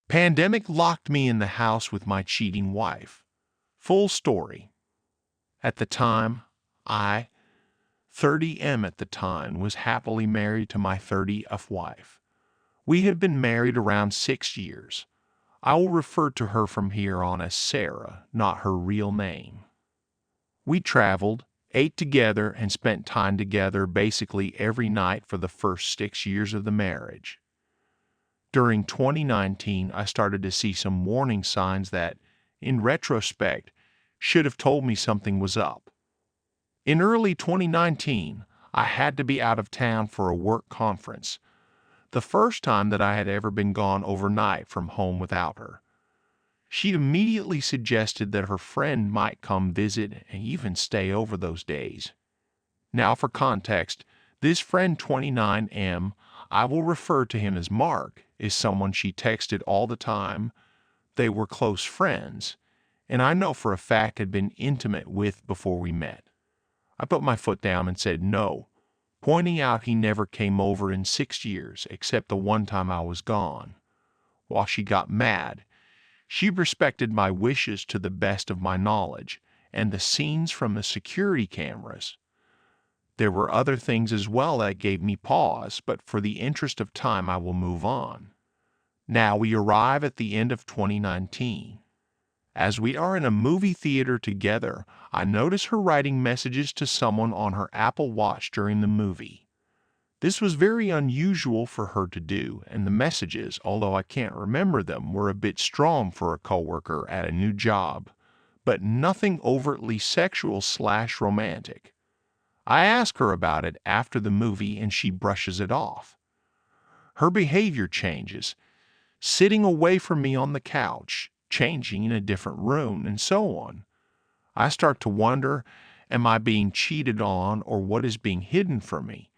Pandemic locked me in the house with my cheating wife. Full story. At the time, I, 30M at the time, was happily married to my 30th wife. We had been married around 6 years. I will refer to her from here on as Sarah, not her real name. We traveled, ate together, and spent time together basically every night for the first 6 years of the marriage. During 2019, I started to see some warning signs that, in retrospect, should have told me something was up. In early 2019, I had to be out of town for a work conference, the first time that I had ever been gone overnight from home without her. She immediately suggested that her friend might come visit and even stay over those days. Now, for context, this friend 29M, I will refer to him as Mark, is someone she texted all the time. They were close friends, and I know for a fact had been intimate with before we met. I put my foot down and said no, pointing out he never came over in 6 years except the one time I was gone. While she got mad, she respected my wishes to the best of my knowledge and the scenes from the security cameras. There were other things as well that gave me pause, but for the interest of time I will move on. Now we arrive at the end of 2019. As we are in a movie theater together, I notice her writing messages to someone on her Apple Watch during the movie. This was very unusual for her to do, and the messages, although I can't remember them, were a bit strong for a coworker at a new job, but nothing overtly sexual/romantic. I ask her about it after the movie and she brushes it off. Her behavior changes, sitting away from me on the couch, changing in a different room, and so on. I start to wonder, am I being cheated on or what is being hidden from me?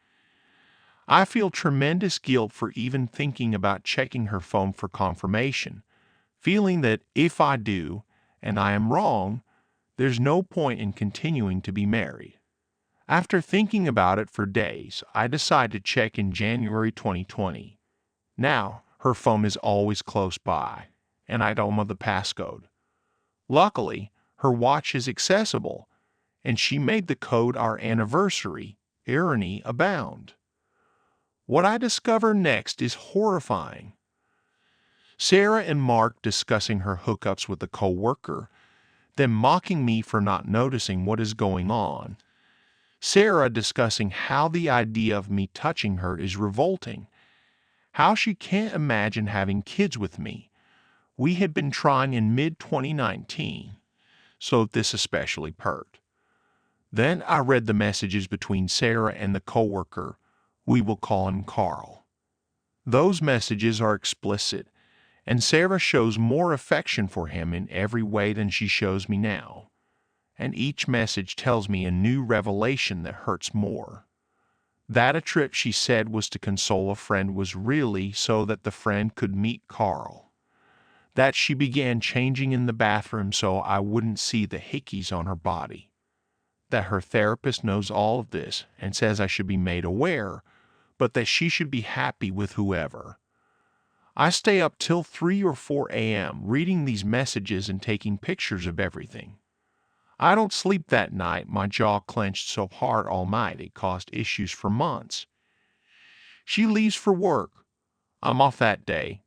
I feel tremendous guilt for even thinking about checking her phone for confirmation, feeling that if I do, and I am wrong, there's no point in continuing to be married. After thinking about it for days, I decide to check in January 2020. Now, her phone is always close by, and I don't know the passcode. Luckily, her watch is accessible, and she made the code our anniversary. Irony abound. What I discover next is horrifying. Sarah and Mark discussing her hookups with a coworker, then mocking me for not noticing what is going on. Sarah discussing how the idea of me touching her is revolting, how she can't imagine having kids with me. We had been trying in mid-2019, so this especially hurt. Then I read the messages between Sarah and the coworker. We will call him Carl. Those messages are explicit, and Sarah shows more affection for him in every way than she shows me now. And each message tells me a new revelation that hurts more. That a trip she said was to console a friend was really so that the friend could meet Carl. That she began changing in the bathroom so I wouldn't see the hickeys on her body. That her therapist knows all of this and says I should be made aware, but that she should be happy with whoever. I stay up till 3 or 4 a.m. reading these messages and taking pictures of everything. I don't sleep that night, my jaw clenched so hard all night it caused issues for months. She leaves for work. I'm off that day,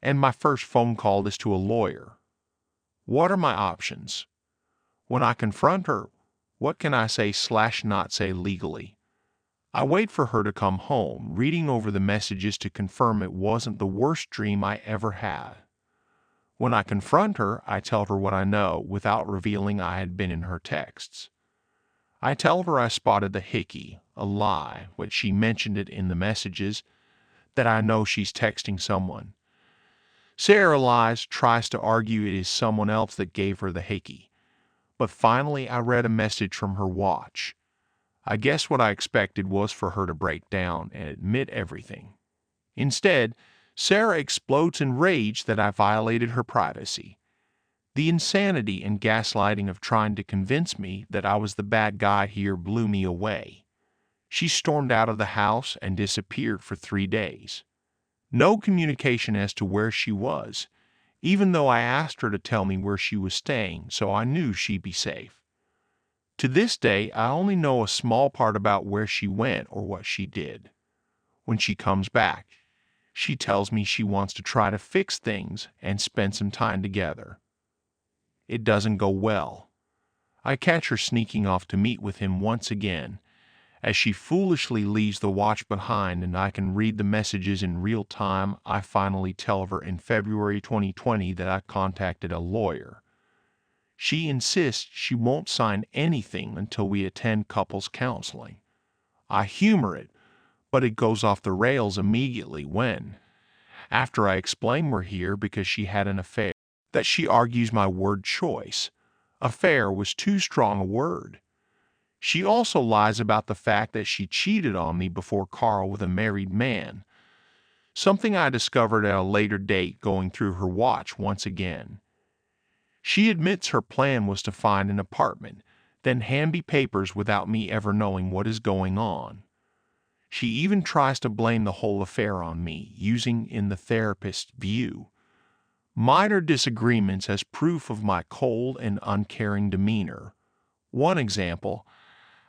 and my first phone call is to a lawyer. What are my options? When I confront her, what can I say/not say legally? I wait for her to come home, reading over the messages to confirm it wasn't the worst dream I ever had. When I confront her, I tell her what I know without revealing I had been in her texts. I tell her I spotted the hickey, a lie, but she mentioned it in the messages, that I know she's texting someone. Sarah lies, tries to argue it is someone else that gave her the hickey. But finally I read a message from her watch. I guess what I expected was for her to break down and admit everything. Instead, Sarah explodes in rage that I violated her privacy. The insanity and gaslighting of trying to convince me that I was the bad guy here blew me away. She stormed out of the house and disappeared for 3 days. No communication as to where she was. even though I asked her to tell me where she was staying so I knew she'd be safe. To this day, I only know a small part about where she went or what she did. When she comes back, she tells me she wants to try to fix things and spend some time together. It doesn't go well. I catch her sneaking off to meet with him once again, as she foolishly leaves the watch behind and I can read the messages in real time. I finally tell her in February 2020 that I contacted a lawyer. She insists she won't sign anything until we attend couples counseling. I humor it, but it goes off the rails immediately when, after I explain we're here because she had an affair, that she argues my word choice. Affair was too strong a word. She also lies about the fact that she cheated on me before Carl with a married man, something I discovered at a later date going through her watch once again. She admits her plan was to find an apartment, then hand me papers without me ever knowing what is going on. She even tries to blame the whole affair on me, using in the therapist's view minor disagreements as proof of my cold and uncaring demeanor. One example,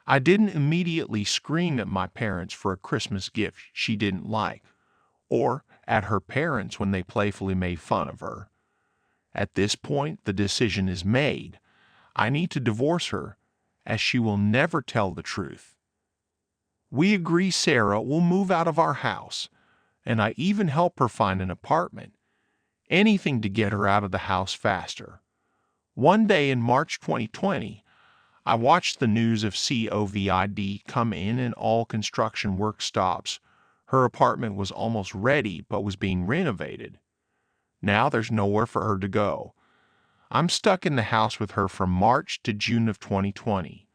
I didn't immediately scream at my parents for a Christmas gift she didn't like, or at her parents when they playfully made fun of her. At this point, the decision is made. I need to divorce her, as she will never tell the truth. We agree Sarah will move out of our house, and I even help her find an apartment. Anything to get her out of the house faster. One day in March 2020, I watched the news of COVID come in and all construction work stops. Her apartment was almost ready but was being renovated. Now there's nowhere for her to go. I'm stuck in the house with her from March to June of 2020.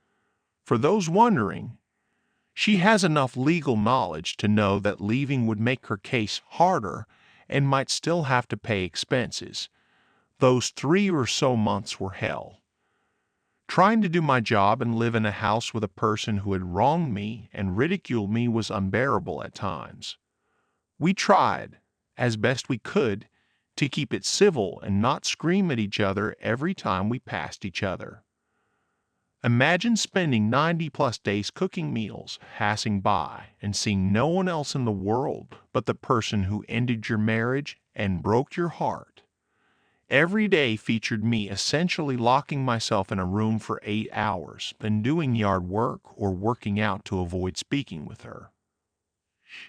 For those wondering, she has enough legal knowledge to know that leaving would make her case harder and might still have to pay expenses. Those 3 or so months were hell. Trying to do my job and live in a house with a person who had wronged me and ridiculed me was unbearable at times. We tried, as best we could, to keep it civil and not scream at each other every time we passed each other. Imagine spending 90+ days cooking meals, passing by, and seeing no one else in the world but the person who ended your marriage and broke your heart. Every day featured me essentially locking myself in a room for 8 hours, then doing yard work or working out to avoid speaking with her.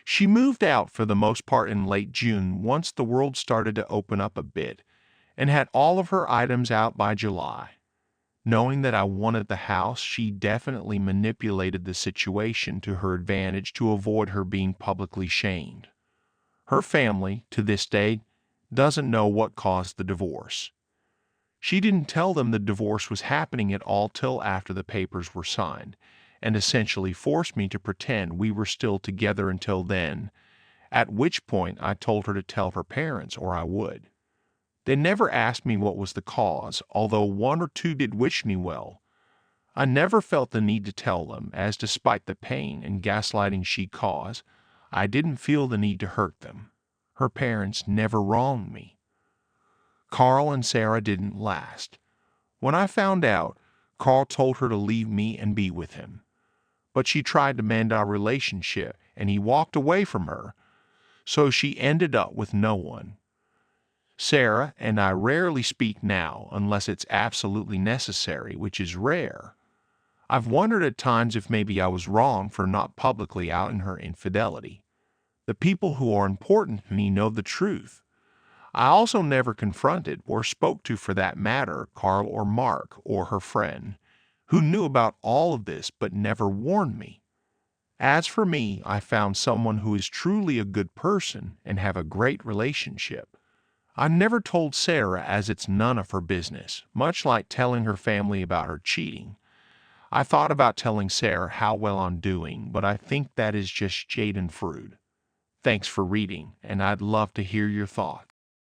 She moved out for the most part in late June once the world started to open up a bit, and had all of her items out by July. Knowing that I wanted the house, she definitely manipulated the situation to her advantage to avoid her being publicly shamed. Her family, to this day, doesn't know what caused the divorce. She didn't tell them the divorce was happening at all till after the papers were signed, and essentially forced me to pretend we were still together until then, at which point I told her to tell her parents or I would. They never asked me what was the cause, although 1 or 2 did wish me well. I never felt the need to tell them, as despite the pain and gaslighting she caused, I didn't feel the need to hurt them. Her parents never wronged me. Carl and Sarah didn't last. When I found out, Carl told her to leave me and be with him. But she tried to mend our relationship, and he walked away from her, so she ended up with no one. Sarah and I rarely speak now unless it's absolutely necessary, which is rare. I've wondered at times if maybe I was wrong for not publicly outing her infidelity. The people who are important to me know the truth. I also never confronted or spoke to, for that matter, Carl or Mark or her friend, who knew about all of this but never warned me. As for me, I found someone who is truly a good person and have a great relationship. I never told Sarah, as it's none of her business, much like telling her family about her cheating. I thought about telling Sarah how well I'm doing, but I think that is just jade and fruit. Thanks for reading, and I'd love to hear your thoughts.